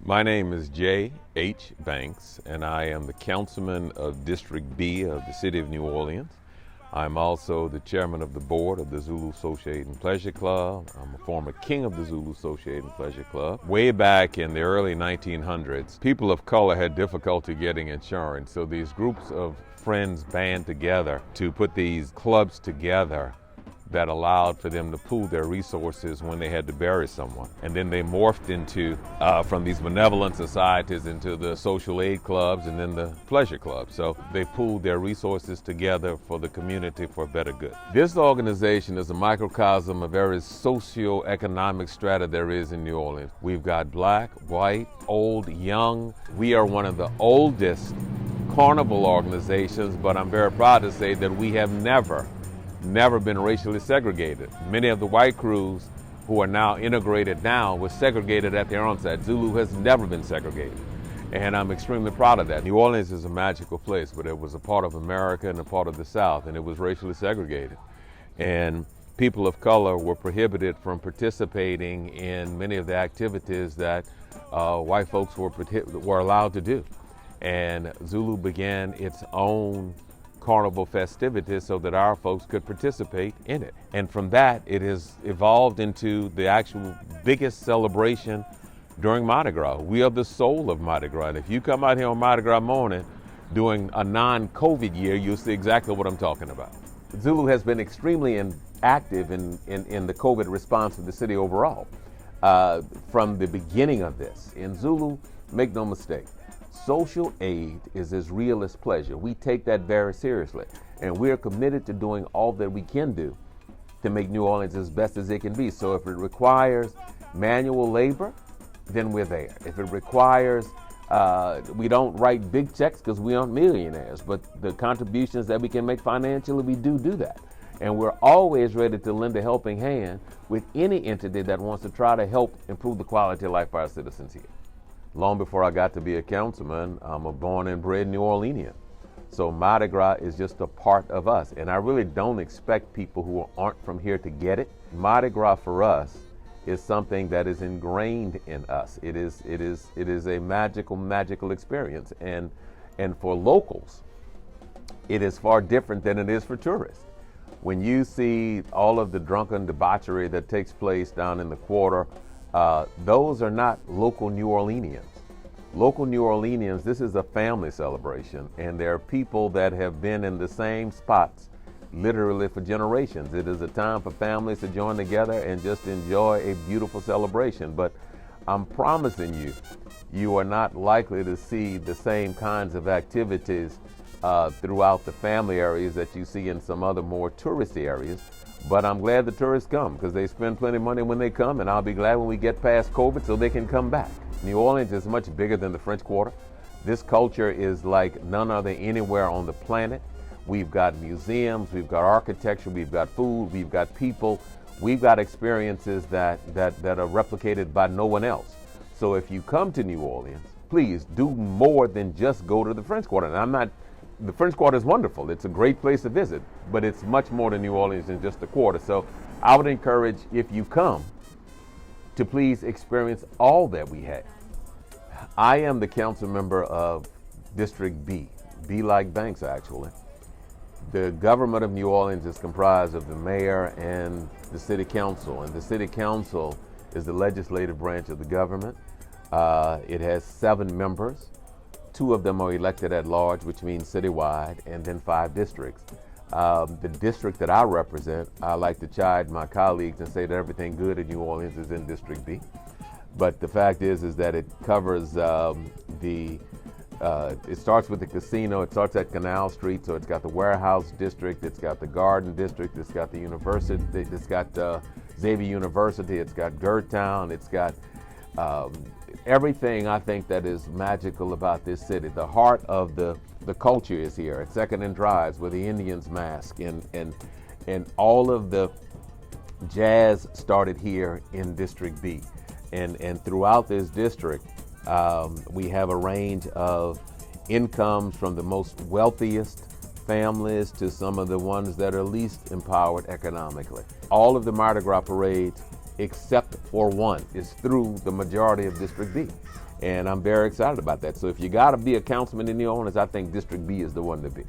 My name is J.H. Banks, and I am the councilman of District B of the City of New Orleans. I'm also the chairman of the board of the Zulu Associated Pleasure Club. I'm a former king of the Zulu Associated Pleasure Club. Way back in the early 1900s, people of color had difficulty getting insurance, so these groups of friends band together to put these clubs together that allowed for them to pool their resources when they had to bury someone. And then they morphed into, from these benevolent societies into the social aid clubs and then the pleasure clubs. So they pooled their resources together for the community for better good. This organization is a microcosm of every socio-economic strata there is in New Orleans. We've got black, white, old, young. We are one of the oldest carnival organizations, but I'm very proud to say that we have never been racially segregated. Many of the white crews who are now integrated now were segregated at their onset. Zulu has never been segregated, and I'm extremely proud of that. New Orleans is a magical place, but it was a part of America and a part of the South, and it was racially segregated. And people of color were prohibited from participating in many of the activities that white folks were allowed to do. And Zulu began its own carnival festivities so that our folks could participate in it. And from that, it has evolved into the actual biggest celebration during Mardi Gras. We are the soul of Mardi Gras. And if you come out here on Mardi Gras morning during a non-COVID year, you'll see exactly what I'm talking about. Zulu has been extremely active in the COVID response of the city overall from the beginning of this. In Zulu, make no mistake, social aid is as real as pleasure. We take that very seriously, and we're committed to doing all that we can do to make New Orleans as best as it can be. So if it requires manual labor, then we're there. If it requires, we don't write big checks because we aren't millionaires, but the contributions that we can make financially, we do that. And we're always ready to lend a helping hand with any entity that wants to try to help improve the quality of life for our citizens here. Long before I got to be a councilman, I'm a born and bred New Orleanian. So Mardi Gras is just a part of us. And I really don't expect people who aren't from here to get it. Mardi Gras for us is something that is ingrained in us. It is a magical experience. And for locals, it is far different than it is for tourists. When you see all of the drunken debauchery that takes place down in the quarter, those are not local New Orleanians. Local New Orleanians, this is a family celebration, and there are people that have been in the same spots literally for generations. It is a time for families to join together and just enjoy a beautiful celebration. But I'm promising you, you are not likely to see the same kinds of activities throughout the family areas that you see in some other more touristy areas. But I'm glad the tourists come because they spend plenty of money when they come, and I'll be glad when we get past COVID so they can come back. New Orleans is much bigger than the French Quarter. This culture is like none other anywhere on the planet. We've got museums, we've got architecture, we've got food, we've got people, we've got experiences that are replicated by no one else. So if you come to New Orleans, please do more than just go to the French Quarter. And the French Quarter is wonderful. It's a great place to visit, but it's much more to New Orleans than just the quarter. So I would encourage, if you come, to please experience all that we have. I am the council member of District B like Banks actually. The government of New Orleans is comprised of the mayor and the city council, and the city council is the legislative branch of the government. It has 7 members. 2 of them are elected at large, which means citywide, and then 5 districts. The district that I represent, I like to chide my colleagues and say that everything good in New Orleans is in District B. But the fact is that it covers it starts with the casino, it starts at Canal Street, so it's got the warehouse district, it's got the garden district, it's got the university, it's got Xavier University, it's got Gertown, it's got everything I think that is magical about this city. The heart of the culture is here at Second and Drives, where the Indians mask, and all of the jazz started here in District B. And throughout this district, we have a range of incomes from the most wealthiest families to some of the ones that are least empowered economically. All of the Mardi Gras parades, except for one, is through the majority of District B. And I'm very excited about that. So if you got to be a councilman in New Orleans, I think District B is the one to be.